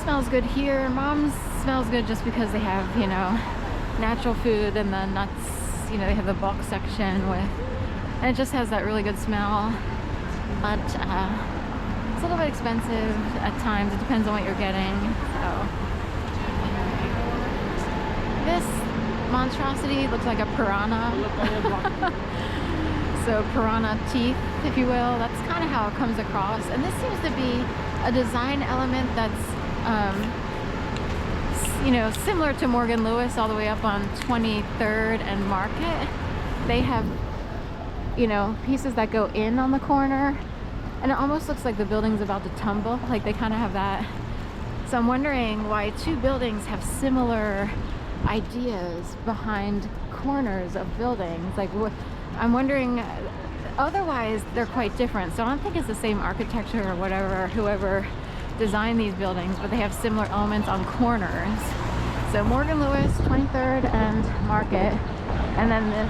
smells good here. Mom's smells good just because they have, you know, natural food and the nuts, you know, they have the bulk section with, and it just has that really good smell. But it's a little bit expensive at times. It depends on what you're getting. So this monstrosity looks like a piranha. So piranha teeth, if you will. That's kind of how it comes across. And this seems to be a design element that's you know, similar to Morgan Lewis all the way up on 23rd and Market. They have, you know, pieces that go in on the corner, and it almost looks like the building's about to tumble. Like they kind of have that. So I'm wondering why two buildings have similar ideas behind corners of buildings. Like, I'm wondering, otherwise they're quite different. So I don't think it's the same architecture or whatever, whoever designed these buildings, but they have similar elements on corners. So Morgan Lewis, 23rd and Market, and then this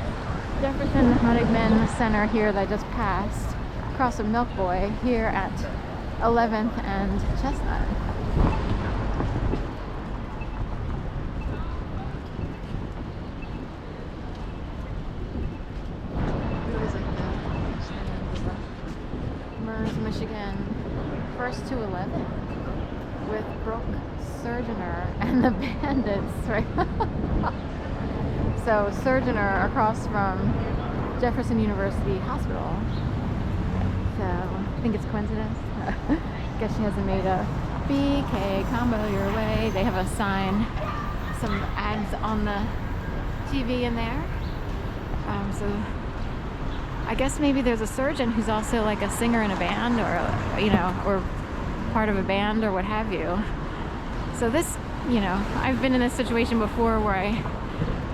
Jefferson Honigman Center here that I just passed across from Milk Boy here at 11th and Chestnut. Mers, Michigan, first to 11 with Brooke Surgeoner and the Bandits, right? So Surgeoner across from Jefferson University Hospital. So I think it's coincidence. Guess she hasn't made a BK combo your way. They have a sign, some ads on the TV in there. So I guess maybe there's a surgeon who's also like a singer in a band, or, you know, or part of a band or what have you. So this, you know, I've been in this situation before where I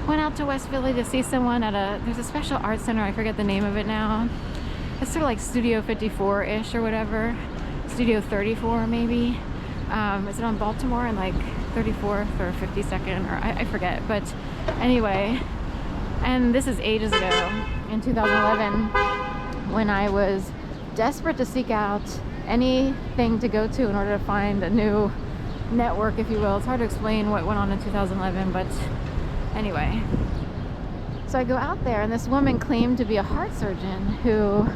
went out to West Philly to see someone at there's a special art center, I forget the name of it now. It's sort of like Studio 54-ish or whatever. Studio 34 maybe. Is it on Baltimore and like 34th or 52nd, or I forget. But anyway, and this is ages ago, in 2011, when I was desperate to seek out anything to go to in order to find a new network, if you will. It's hard to explain what went on in 2011, but anyway. So I go out there, and this woman claimed to be a heart surgeon who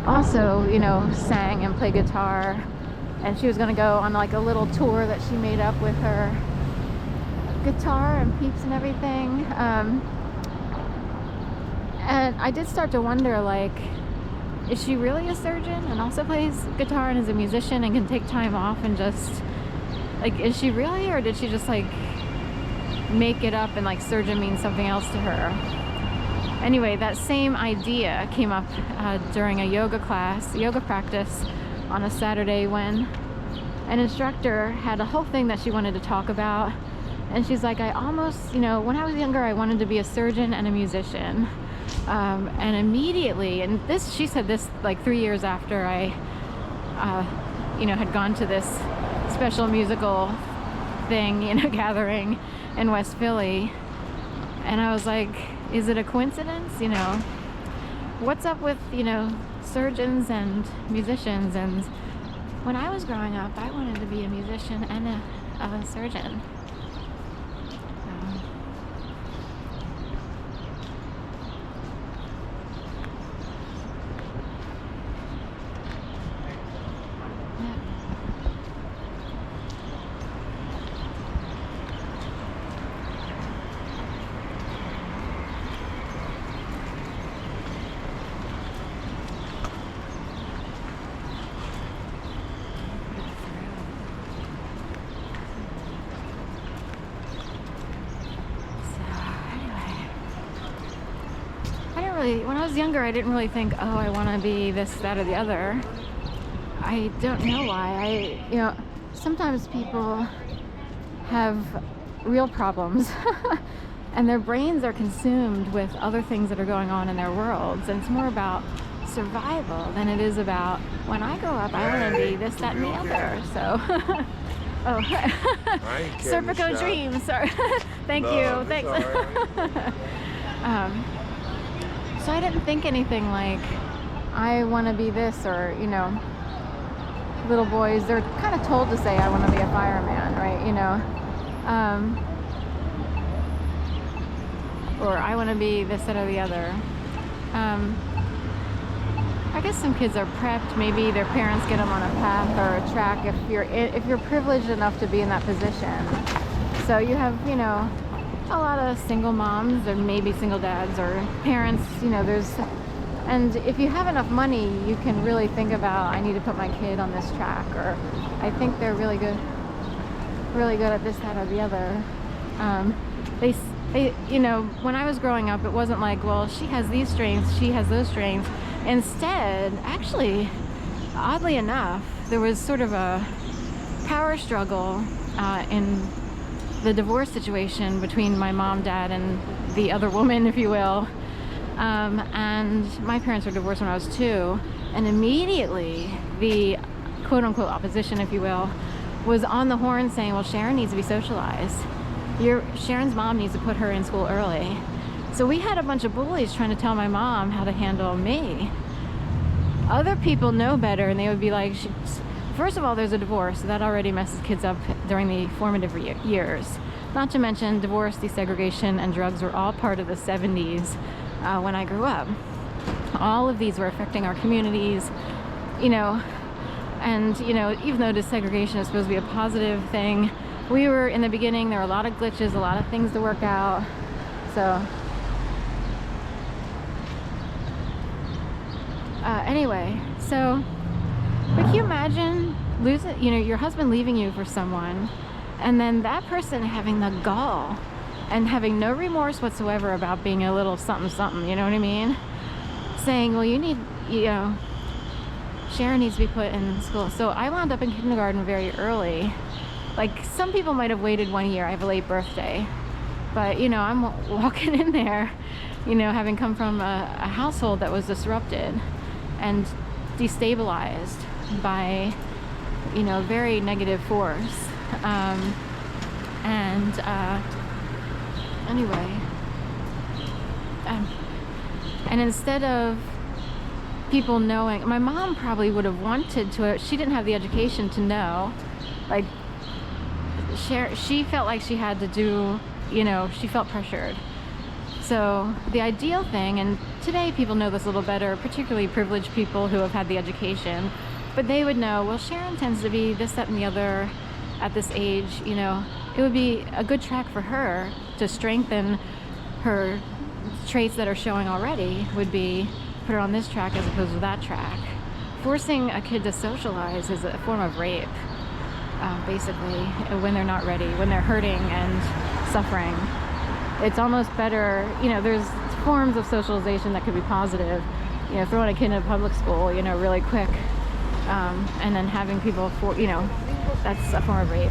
also, you know, sang and played guitar, and she was going to go on like a little tour that she made up with her guitar and peeps and everything. And I did start to wonder, like, is she really a surgeon and also plays guitar and is a musician and can take time off and just, like, is she really, or did she just like make it up and like surgeon means something else to her? Anyway, that same idea came up during a yoga practice on a Saturday, when an instructor had a whole thing that she wanted to talk about. And she's like, I almost, you know, when I was younger, I wanted to be a surgeon and a musician. And immediately, and this, she said this like 3 years after I, you know, had gone to this special musical thing, you know, gathering in West Philly. And I was like, is it a coincidence? You know, what's up with, you know, surgeons and musicians? And when I was growing up, I wanted to be a musician and a surgeon. When I was younger, I didn't really think, oh, I want to be this, that, or the other. I don't know why. You know, sometimes people have real problems and their brains are consumed with other things that are going on in their worlds, and it's more about survival than it is about, when I grow up, I want to be this, that, and the other. So oh, Serpico Dream, sorry. Thank you, thanks. So I didn't think anything like, I want to be this, or, you know, little boys, they're kind of told to say, I want to be a fireman, right? You know, or I want to be this, that, or the other. I guess some kids are prepped. Maybe their parents get them on a path or a track if you're privileged enough to be in that position. So you have, you know, a lot of single moms or maybe single dads or parents, you know, and if you have enough money, you can really think about, I need to put my kid on this track, or I think they're really good at this, that, or the other. They, you know, when I was growing up, it wasn't like, well, she has these strengths, she has those strengths. Instead, actually, oddly enough, there was sort of a power struggle in the divorce situation between my mom, dad, and the other woman, if you will. And my parents were divorced when I was 2, and immediately the quote-unquote opposition, if you will, was on the horn saying, well, Sharon needs to be socialized. Sharon's mom needs to put her in school early. So we had a bunch of bullies trying to tell my mom how to handle me. Other people know better, and they would be like, first of all, there's a divorce, so that already messes kids up during the formative years. Not to mention divorce, desegregation, and drugs were all part of the 70s when I grew up. All of these were affecting our communities, you know, and, you know, even though desegregation is supposed to be a positive thing, we were, in the beginning, there were a lot of glitches, a lot of things to work out. So anyway, so but can you imagine losing, you know, your husband leaving you for someone, and then that person having the gall and having no remorse whatsoever about being a little something something, you know what I mean, saying, well, you need, you know, Sharon needs to be put in school. So I wound up in kindergarten very early. Like, some people might have waited 1 year. I have a late birthday, but, you know, I'm walking in there, you know, having come from a household that was disrupted and destabilized by, you know, very negative force. Anyway, and instead of people knowing, my mom probably would have wanted to, she didn't have the education to know, like, she felt like she had to do, you know, she felt pressured. So the ideal thing, and today people know this a little better, particularly privileged people who have had the education, but they would know, well, Sharon tends to be this, that, and the other at this age, you know, it would be a good track for her to strengthen her traits that are showing already, would be put her on this track as opposed to that track. Forcing a kid to socialize is a form of rape, basically, when they're not ready, when they're hurting and suffering. It's almost better, you know, there's forms of socialization that could be positive, you know, throwing a kid in a public school, you know, really quick, and then having people, you know, that's a form of rape.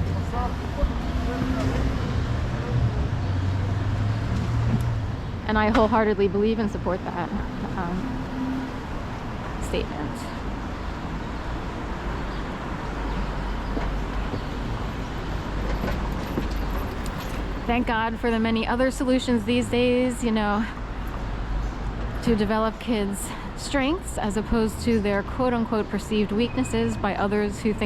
And I wholeheartedly believe and support that statement. Thank God for the many other solutions these days, you know, to develop kids' strengths as opposed to their quote-unquote perceived weaknesses by others who think